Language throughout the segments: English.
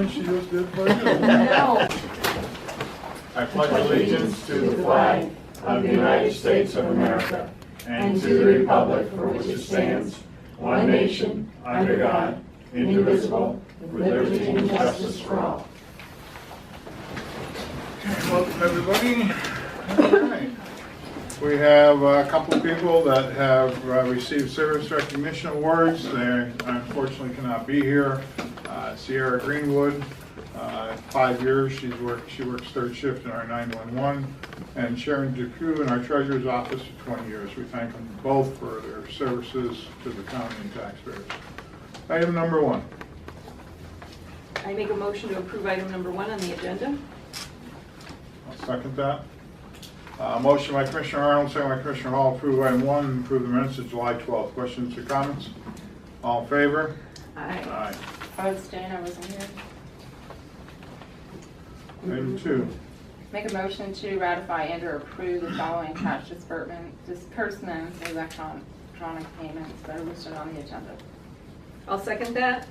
She just did for you. No. I pledge allegiance to the flag of the United States of America and to the republic for which it stands, one nation, under God, indivisible, with liberty and justice for all. Welcome, everybody. All right. We have a couple of people that have received service recognition awards. They unfortunately cannot be here. Sierra Greenwood, 5 years. She works third shift in our 911. And Sharon Dupuy in our treasurer's office for 20 years. We thank them both for their services to the county and taxpayers. Item number 1. I make a motion to approve item number 1 on the agenda. I'll second that. Motion by Commissioner Arnold, second by Commissioner Hall, approve item 1, approve the minutes of July 12th. Questions or comments? All in favor? Aye. Aye. I abstain, I wasn't here. Item 2. Make a motion to ratify and or approve the following cash disbursements and electronic payments that are listed on the agenda. I'll second that.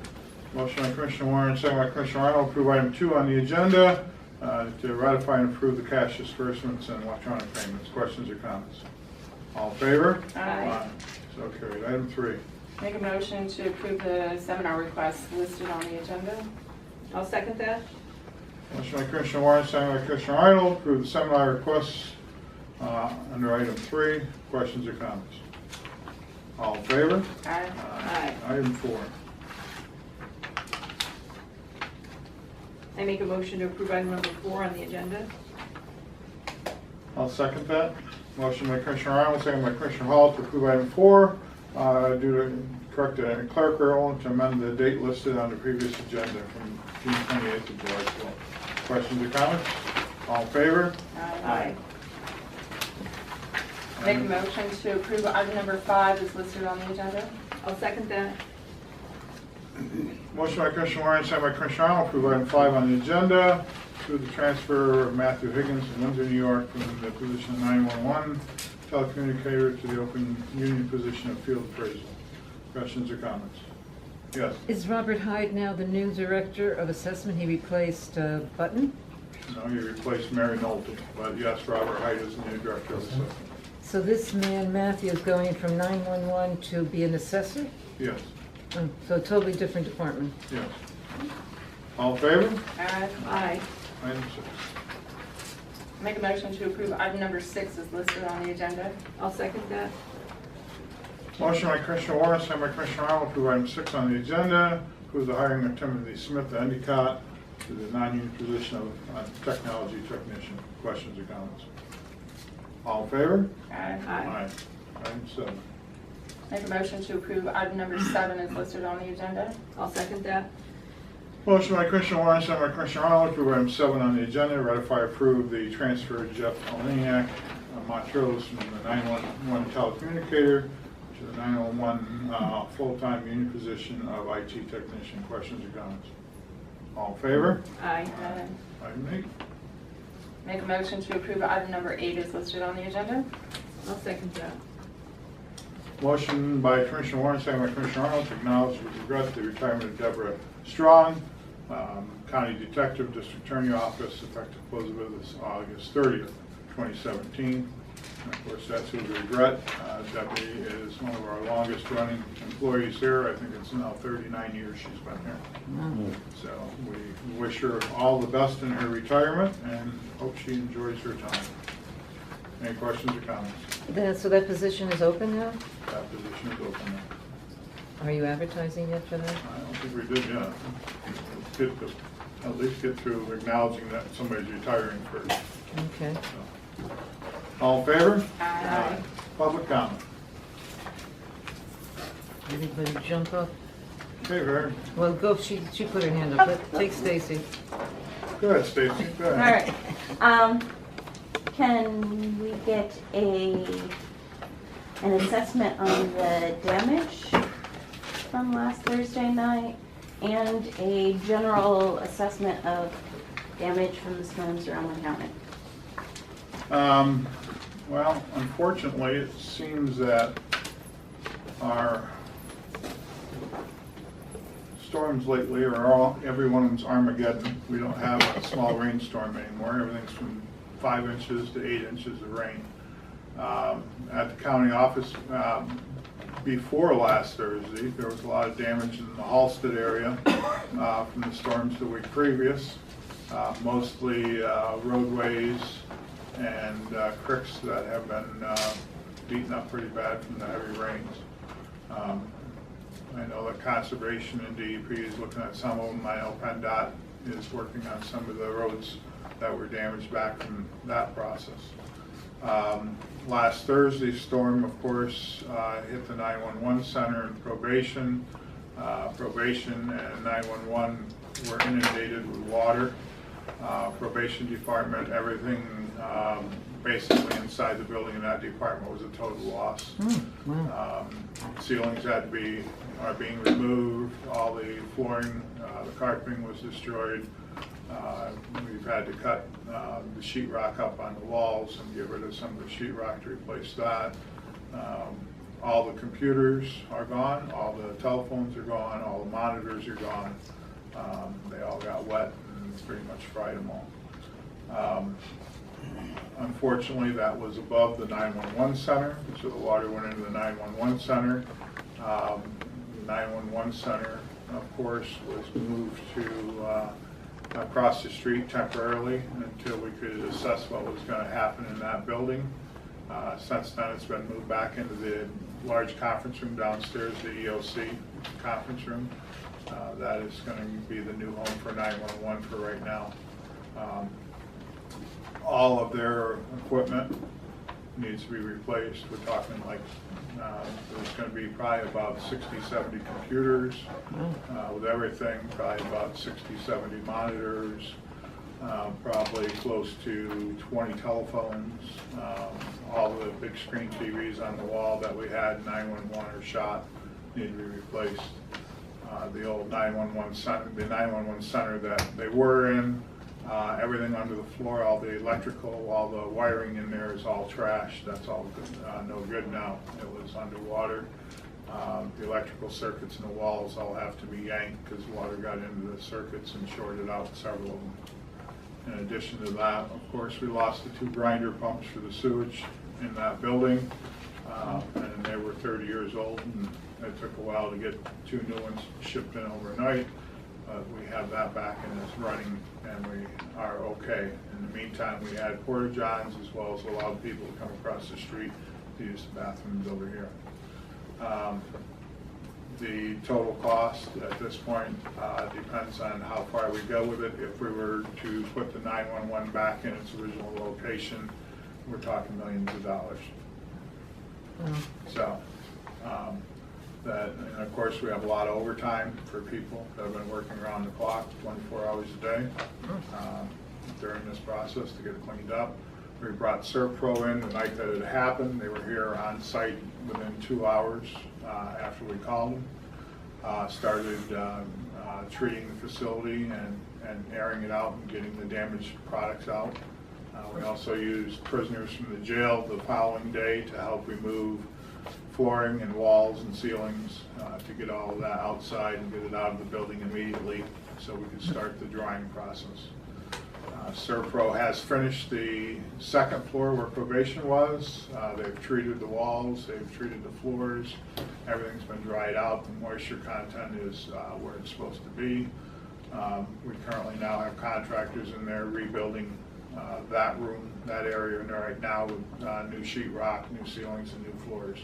Motion by Commissioner Warren, second by Commissioner Arnold, approve item 2 on the agenda to ratify and approve the cash disbursements and electronic payments. Questions or comments? All in favor? Aye. So carried. Item 3. Make a motion to approve the seminar requests listed on the agenda. I'll second that. Motion by Commissioner Warren, second by Commissioner Arnold, approve the seminar requests under item 3. Questions or comments? All in favor? Aye. Aye. Item 4. I make a motion to approve item number 4 on the agenda. I'll second that. Motion by Commissioner Arnold, second by Commissioner Hall to approve item 4, due to correct the clerical to amend the date listed on the previous agenda from June 28th to July 12th. Questions or comments? All in favor? Aye. Make a motion to approve item number 5 is listed on the agenda. I'll second that. Motion by Commissioner Warren, second by Commissioner Arnold, approve item 5 on the agenda, to the transfer of Matthew Higgins from Windsor, New York, from the position of 911 telecommunicator to the open union position of field appraisal. Questions or comments? Yes. Is Robert Hyde now the new director of assessment? He replaced Button? No, he replaced Mary Nolte, but yes, Robert Hyde is the new director of assessment. So this man, Matthew, is going from 911 to be an assessor? Yes, Oh, so a totally different department. yes. All in favor? Aye. Aye. Item 6. Make a motion to approve item number 6 is listed on the agenda. I'll second that. Motion by Commissioner Warren, second by Commissioner Arnold, approve item 6 on the agenda, approve the hiring of Timothy Smith of Endicott to the non-union position of technology technician. Questions or comments? All in favor? Aye. Aye. Item 7. Make a motion to approve item number 7 is listed on the agenda. I'll second that. Motion by Commissioner Warren, second by Commissioner Arnold, approve item 7 on the agenda, ratify approve the transfer of Jeff Oleniak of Montrose from the 911 telecommunicator to the 911 full-time union position of IT technician. Questions or comments? All in favor? Aye. Aye. Item 8. Make a motion to approve item number 8 is listed on the agenda. I'll second that. Motion by Commissioner Warren, second by Commissioner Arnold, to acknowledge with regret the retirement of Deborah Strong, County Detective, District Attorney Office, effective close of business August 30th, 2017. And of course, that's with regret. Debbie is one of our longest running employees here. I think it's now 39 years she's been here. So we wish her all the best in her retirement and hope she enjoys her time. Any questions or comments? So that position is open now? That position is open now. Are you advertising yet for that? I don't think we did yet. At least get through acknowledging that somebody's retiring first. Okay. So. All in favor? Aye. Public comment. Anybody jump up? Okay, very. Well, go, she put her hand up. Take Stacy. Go ahead, Stacy. Go All ahead. right. Can we get an assessment on the damage from last Thursday night and a general assessment of damage from the storms around the county? Well, unfortunately, it seems that our storms lately every one of them's Armageddon. We don't have a small rainstorm anymore. Everything's from 5 inches to 8 inches of rain. At the county office, before last Thursday, there was a lot of damage in the Halsted area from the storms the week previous. Mostly roadways and creeks that have been beaten up pretty bad from the heavy rains. I know that Conservation and DEP is looking at some of them. I know PennDOT is working on some of the roads that were damaged back from that process. Last Thursday's storm, of course, hit the 911 center and probation. Probation and 911 were inundated with water. Probation department, everything basically inside the building in that department was a total loss. Ceilings are being removed, all the flooring, the carpeting was destroyed. We've had to cut the sheetrock up on the walls and get rid of some of the sheetrock to replace that. All the computers are gone, all the telephones are gone, all the monitors are gone. They all got wet and pretty much fried them all. Unfortunately, that was above the 911 center, so the water went into the 911 center. The 911 center, of course, was moved to across the street temporarily until we could assess what was going to happen in that building. Since then, it's been moved back into the large conference room downstairs, the EOC conference room. That is going to be the new home for 911 for right now. All of their equipment needs to be replaced. We're talking like there's going to be probably about 60, 70 computers with everything, probably about 60, 70 monitors, probably close to 20 telephones, all the big screen TVs on the wall that we had 911 or shot need to be replaced. The old 911 center, the 911 center that they were in, everything under the floor, all the electrical, all the wiring in there is all trash. That's all good, no good now. It was underwater. The electrical circuits in the walls all have to be yanked because water got into the circuits and shorted out several of them. In addition to that, of course, we lost the 2 grinder pumps for the sewage in that building, and they were 30 years old, and it took a while to get 2 new ones shipped in overnight. We have that back and it's running, and we are okay. In the meantime, we had porta johns as well as allowed people to come across the street to use the bathrooms over here. The total cost at this point depends on how far we go with it. If we were to put the 911 back in its original location, we're talking millions of dollars. So, and of course, we have a lot of overtime for people that have been working around the clock, 24 hours a day during this process to get it cleaned up. We brought Serpro in the night that it happened. They were here on site within 2 hours after we called them. Started treating the facility and airing it out and getting the damaged products out. We also used prisoners from the jail the following day to help remove flooring and walls and ceilings to get all of that outside and get it out of the building immediately so we could start the drying process. Serpro has finished the 2nd floor where probation was. They've treated the walls, they've treated the floors, everything's been dried out. The moisture content is where it's supposed to be. We currently now have contractors in there rebuilding that room, that area in there right now with new sheetrock, new ceilings, and new floors.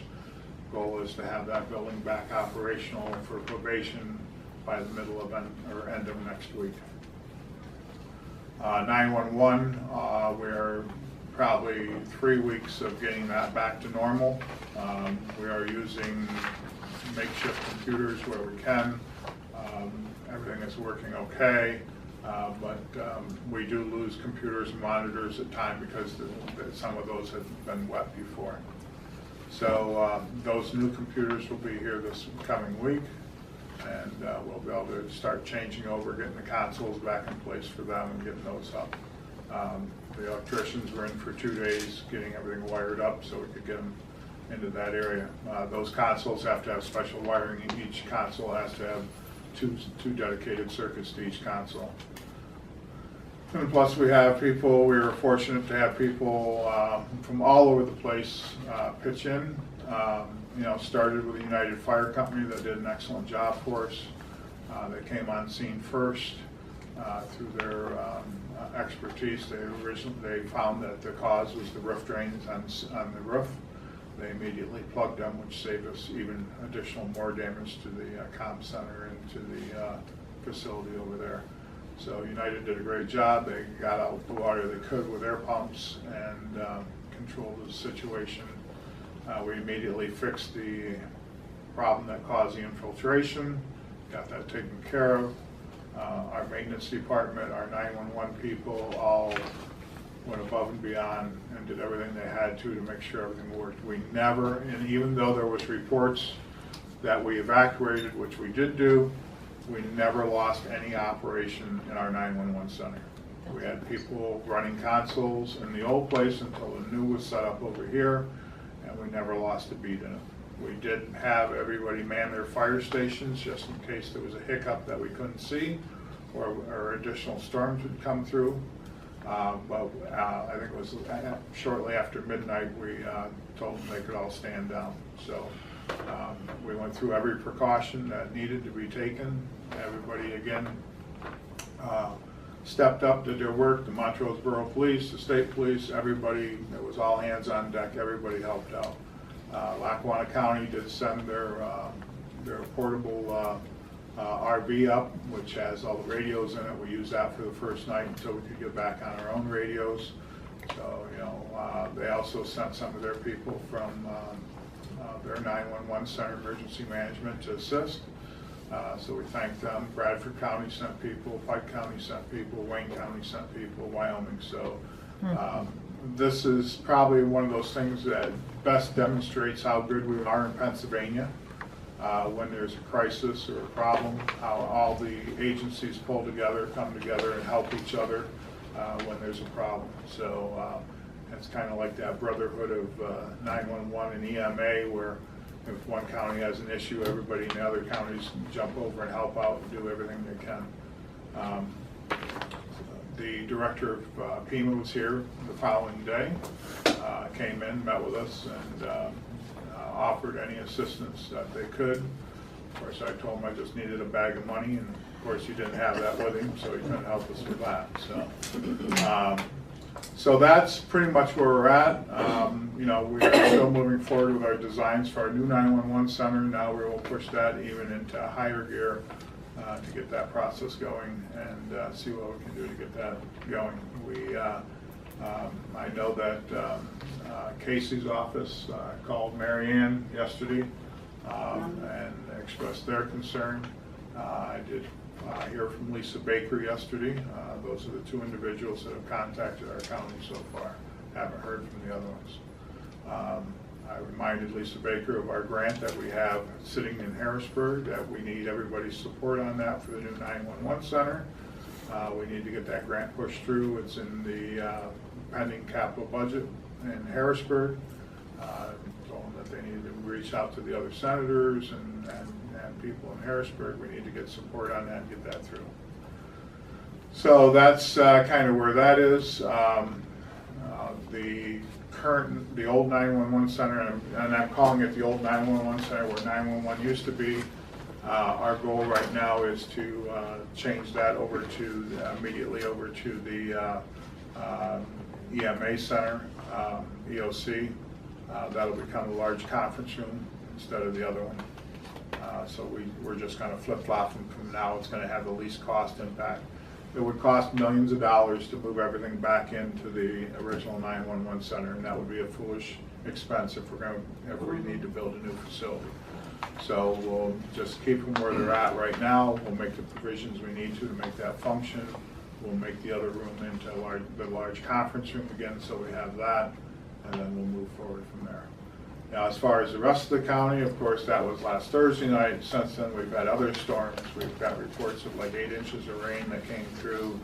Goal is to have that building back operational for probation by the middle of end of next week. 911, we're probably 3 weeks of getting that back to normal. We are using makeshift computers where we can. Everything is working okay, but we do lose computers and monitors at times because some of those have been wet before. So those new computers will be here this coming week, and we'll be able to start changing over, getting the consoles back in place for them and getting those up. The electricians were in for 2 days getting everything wired up so we could get them into that area. Those consoles have to have special wiring. Each console has to have two dedicated circuits to each console. And plus we have people, we were fortunate to have people from all over the place pitch in. Started with the United Fire Company that did an excellent job for us. They came on scene first through their expertise. They found that the cause was the roof drains on the roof. They immediately plugged them, which saved us even more damage to the comm center and to the facility over there. So United did a great job. They got out the water they could with air pumps and controlled the situation. We immediately fixed the problem that caused the infiltration, got that taken care of. Our maintenance department, our 911 people all went above and beyond and did everything they had to make sure everything worked. We never, and even though there was reports that we evacuated, which we did do, we never lost any operation in our 911 center. We had people running consoles in the old place until the new was set up over here, and we never lost a beat in it. We did have everybody man their fire stations just in case there was a hiccup that we couldn't see or additional storms would come through. But I think it was shortly after midnight we told them they could all stand down. So we went through every precaution that needed to be taken. Everybody again stepped up, did their work. The Montrose Borough Police, the State Police, everybody, it was all hands on deck. Everybody helped out. Lackawanna County did send their portable RV up, which has all the radios in it. We used that for the first night until we could get back on our own radios. So, they also sent some of their people from their 911 center emergency management to assist. So we thank them. Bradford County sent people, Pike County sent people, Wayne County sent people, Wyoming. So this is probably one of those things that best demonstrates how good we are in Pennsylvania. When there's a crisis or a problem, how all the agencies pull together, come together and help each other when there's a problem. So it's kind of like that brotherhood of 911 and EMA, where if one county has an issue, everybody in the other counties jump over and help out and do everything they can. The director of PEMA was here the following day, came in, met with us, and offered any assistance that they could. Of course, I told him I just needed a bag of money, and of course he didn't have that with him, so he couldn't help us with that. So that's pretty much where we're at. We are still moving forward with our designs for our new 911 center. Now we will push that even into higher gear to get that process going and see what we can do to get that going. I know that Casey's office called Mary Ann yesterday and expressed their concern. I did hear from Lisa Baker yesterday. Those are the two individuals that have contacted our county so far. Haven't heard from the other ones. I reminded Lisa Baker of our grant that we have sitting in Harrisburg, that we need everybody's support on that for the new 911 center. We need to get that grant pushed through. It's in the pending capital budget in Harrisburg. Told them that they need to reach out to the other senators and people in Harrisburg. We need to get support on that and get that through. So that's kind of where that is. The old 911 center, and I'm calling it the old 911 center where 911 used to be. Our goal right now is to change that over to immediately over to the EMA center, EOC. That'll become a large conference room instead of the other one. So we're just kind of flip-flopping from now. It's going to have the least cost impact. It would cost millions of dollars to move everything back into the original 911 center, and that would be a foolish expense if we need to build a new facility. So we'll just keep them where they're at right now. We'll make the provisions we need to make that function. We'll make the other room into the large conference room again, so we have that, and then we'll move forward from there. Now, as far as the rest of the county, of course, that was last Thursday night. Since then, we've had other storms. We've got reports of like 8 inches of rain that came through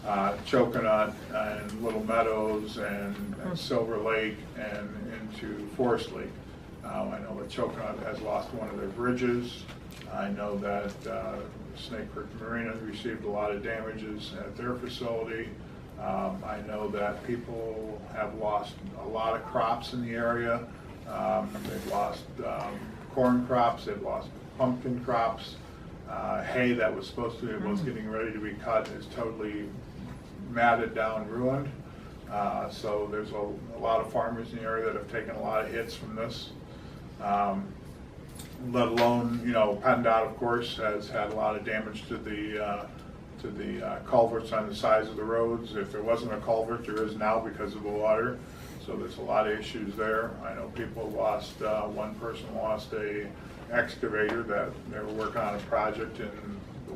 Choconut and Little Meadows and Silver Lake and into Forest Lake. I know that Choconut has lost one of their bridges. I know that Snake Creek Marina received a lot of damages at their facility. I know that people have lost a lot of crops in the area. They've lost corn crops, they've lost pumpkin crops. Hay that was supposed to be, was getting ready to be cut is totally matted down, ruined. So there's a lot of farmers in the area that have taken a lot of hits from this. Let alone, PennDOT, of course, has had a lot of damage to the culverts on the sides of the roads. If there wasn't a culvert, there is now because of the water. So there's a lot of issues there. I know people lost, one person lost a excavator that they were working on a project and the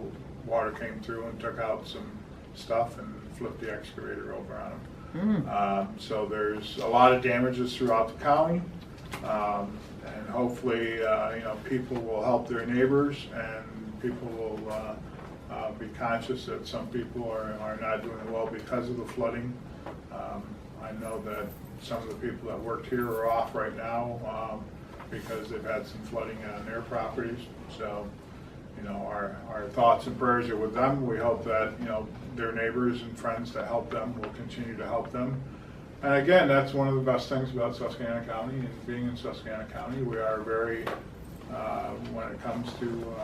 water came through and took out some stuff and flipped the excavator over on them. So there's a lot of damages throughout the county. And hopefully, people will help their neighbors and people will be conscious that some people are not doing well because of the flooding. I know that some of the people that worked here are off right now because they've had some flooding on their properties. So, our thoughts and prayers are with them. We hope that, their neighbors and friends that help them will continue to help them. And again, that's one of the best things about Susquehanna County and being in Susquehanna County. We are very, when it comes to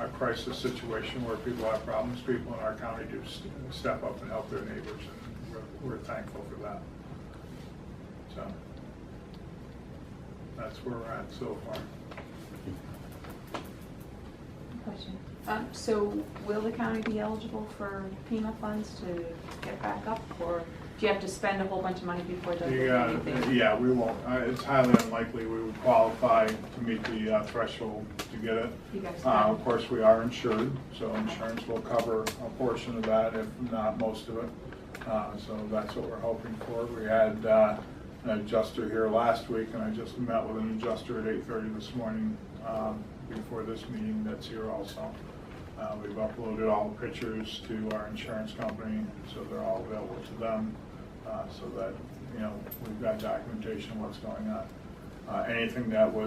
a crisis situation where people have problems, people in our county do step up and help their neighbors, and we're thankful for that. So that's where we're at so far. Question. So will the county be eligible for FEMA funds to get back up, or do you have to spend a whole bunch of money before it does anything? Yeah, we won't. It's highly unlikely we would qualify to meet the threshold to get it. You guys Of course, we are insured, so insurance will cover a portion of that, if not most of it. So that's what we're hoping for. We had an adjuster here last week, and I just met with an adjuster at 8:30 this morning before this meeting that's here also. We've uploaded all the pictures to our insurance company, so they're all available to them, so that, we've got documentation of what's going on. Anything that we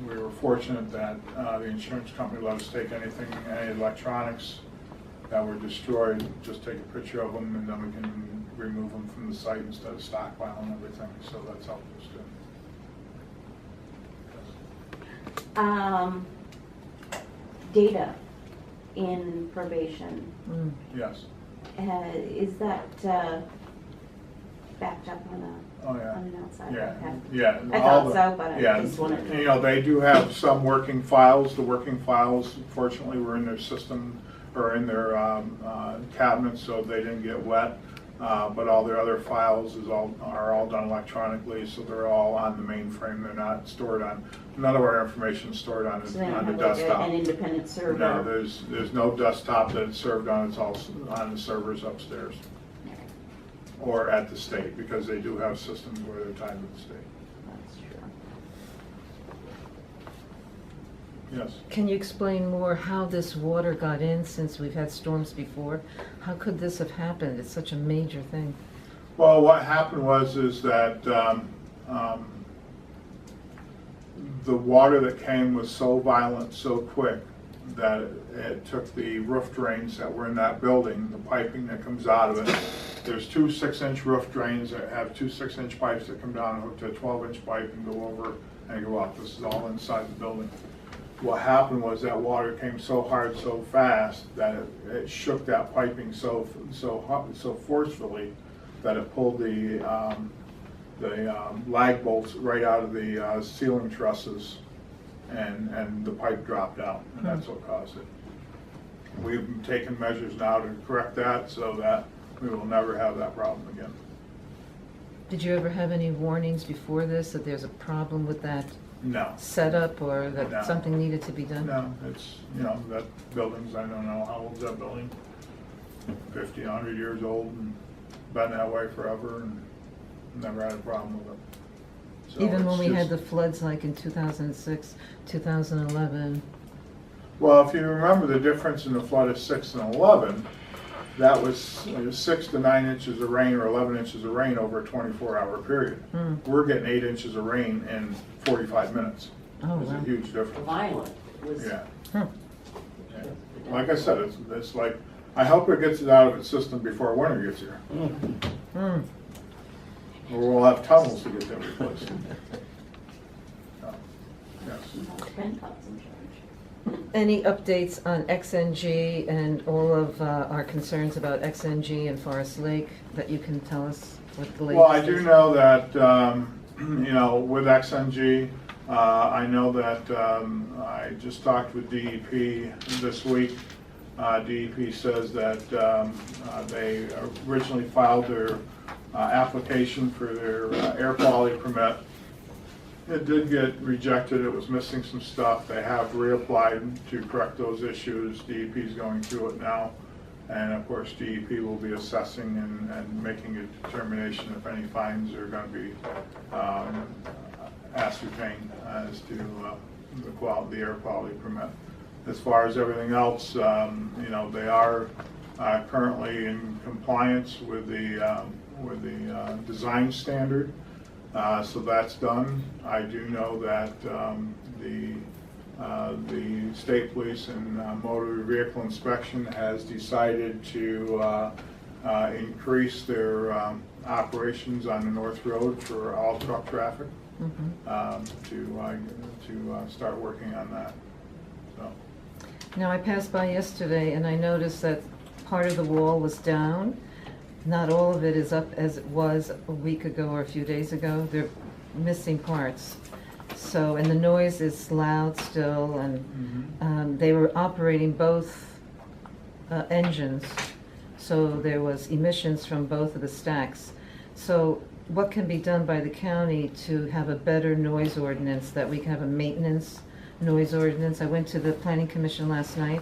were fortunate that the insurance company let us take any electronics that were destroyed, just take a picture of them, and then we can remove them from the site instead of stockpiling everything, so that's helped us too. Data in probation, Yes. is that backed up on Oh, yeah. an outside? Yeah, Okay. yeah. I all thought so, but I just wanted to. They do have some working files. The working files, fortunately, were in their system or in their cabinets, so they didn't get wet. But all their other files are all done electronically, so they're all on the mainframe. They're not stored on. None of our information is stored on So they don't the have desktop. an independent server? No, there's no desktop that it's served on. It's all on the servers upstairs or at the state, because they do have systems where they're tied to the state. That's true. Yes. Can you explain more how this water got in, since we've had storms before? How could this have happened? It's such a major thing. Well, what happened is that the water that came was so violent, so quick, that it took the roof drains that were in that building, the piping that comes out of it. There's two 6-inch roof drains that have two 6-inch pipes that come down, hook to a 12-inch pipe and go over and go up. This is all inside the building. What happened was that water came so hard, so fast, that it shook that piping so forcefully that it pulled the lag bolts right out of the ceiling trusses, and the pipe dropped out, and that's what caused it. We've taken measures now to correct that so that we will never have that problem again. Did you ever have any warnings before this that there's a problem with that No. setup, or that No. something needed to be done? No, it's, that building's, I don't know, how old's that building? 50, 100 years old, and been that way forever, and never had a problem with it. So Even when it's we had just- the floods like in 2006, 2011? Well, if you remember the difference in the flood of 6 and 11, that was 6 to 9 inches of rain or 11 inches of rain over a 24-hour period. We're getting 8 inches of rain in 45 minutes. Oh, There's a wow. huge difference. Violent was. Yeah. Hmm. Yeah. Like I said, it's like, I hope it gets it out of its system before winter gets here. Hmm. Or we'll have tunnels to get them replaced. So, yes. PennDOT's in charge. Any updates on XNG and all of our concerns about XNG and Forest Lake that you can tell us what the latest Well, I is? do know that, you know, with XNG, I know that I just talked with DEP this week. DEP says that they originally filed their application for their air quality permit. It did get rejected. It was missing some stuff. They have reapplied to correct those issues. DEP is going through it now. And of course, DEP will be assessing and making a determination if any fines are going to be ascertained as to the air quality permit. As far as everything else, you know, they are currently in compliance with the design standard. So that's done. I do know that the state police and motor vehicle inspection has decided to increase their operations on the North Road for all truck traffic, to start working on that. So. Now, I passed by yesterday and I noticed that part of the wall was down. Not all of it is up as it was a week ago or a few days ago. They're missing parts. So, and the noise is loud still, and they were operating both engines. So there was emissions from both of the stacks. So what can be done by the county to have a better noise ordinance, that we can have a maintenance noise ordinance? I went to the Planning Commission last night,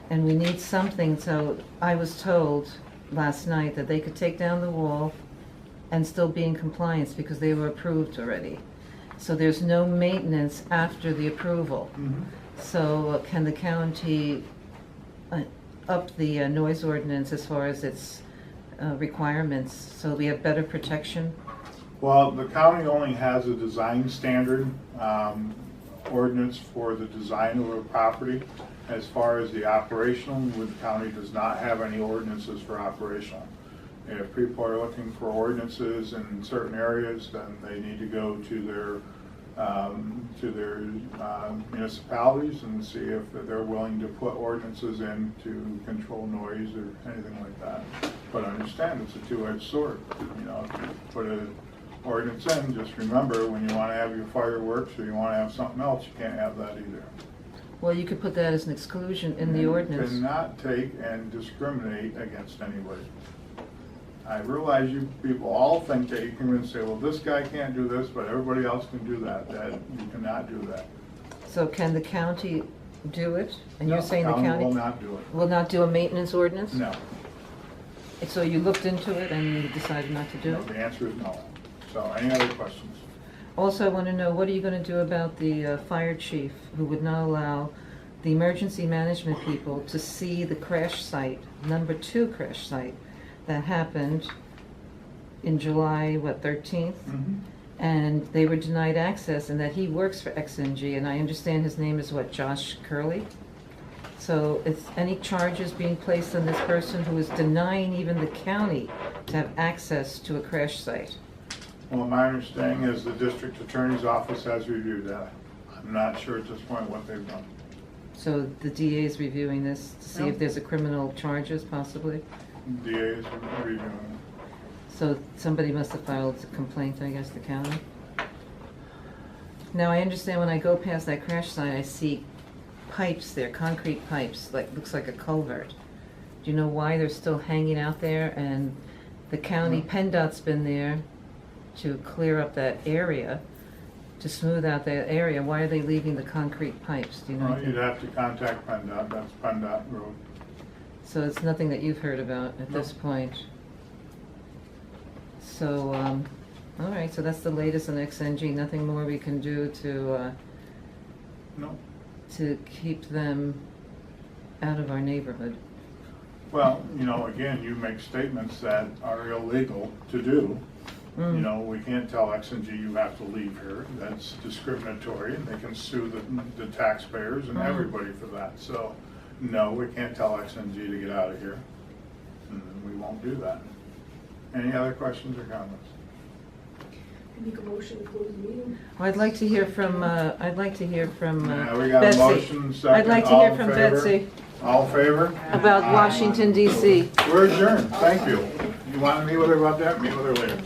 and we need something. So I was told last night that they could take down the wall and still be in compliance because they were approved already. So there's no maintenance after the approval. So can the county up the noise ordinance as far as its requirements so we have better protection? Well, the county only has a design standard ordinance for the design of a property. As far as the operational, the county does not have any ordinances for operational. If people are looking for ordinances in certain areas, then they need to go to their municipalities and see if they're willing to put ordinances in to control noise or anything like that. But understand, it's a two-edged sword. You know, if you put an ordinance in, just remember, when you want to have your fireworks or you want to have something else, you can't have that either. Well, you could put that as an exclusion in the You ordinance. cannot take and discriminate against anybody. I realize you people all think that you can say, well, this guy can't do this, but everybody else can do that. That you cannot do that. So can the county do it? And No, you're saying the will county not do it. will not do a maintenance ordinance? No. So you looked into it and you decided not to do No, it? the answer is no. So, any other questions? Also, I want to know, what are you going to do about the fire chief who would not allow the emergency management people to see the crash site, number 2 crash site, that happened in July, 13th? And they were denied access, and that he works for XNG, and I understand his name is Josh Curley? So is any charges being placed on this person who is denying even the county to have access to a crash site? Well, my understanding is the district attorney's office has reviewed that. I'm not sure at this point what they've done. So the DA is reviewing this to see Yeah. if there's a criminal charges possibly? DA is reviewing it. So somebody must have filed a complaint, I guess, the county? Now, I understand when I go past that crash site, I see pipes there, concrete pipes, like, looks like a culvert. Do you know why they're still hanging out there? And the county, PennDOT's been there to clear up that area, to smooth out that area. Why are they leaving the concrete pipes? Do you know? Well, anything? you'd have to contact PennDOT. That's PennDOT road. So it's nothing that you've heard about at this point? So, all right, so that's the latest on XNG. Nothing more we can do No. to keep them out of our neighborhood. Well, you know, again, you make statements that are illegal to do, You know, we can't tell X and G you have to leave here. That's discriminatory, and they can sue the taxpayers and everybody for that. So, no, we can't tell X and G to get out of here. And we won't do that. Any other questions or comments? Make a motion to close the meeting. Well, I'd like to hear from Yeah, we got a Betsy. motion, second. I'd like to All hear in from favor? Betsy All in favor? about Washington DC. We're adjourned. Thank you. You want to meet with her about that? Meet with her later.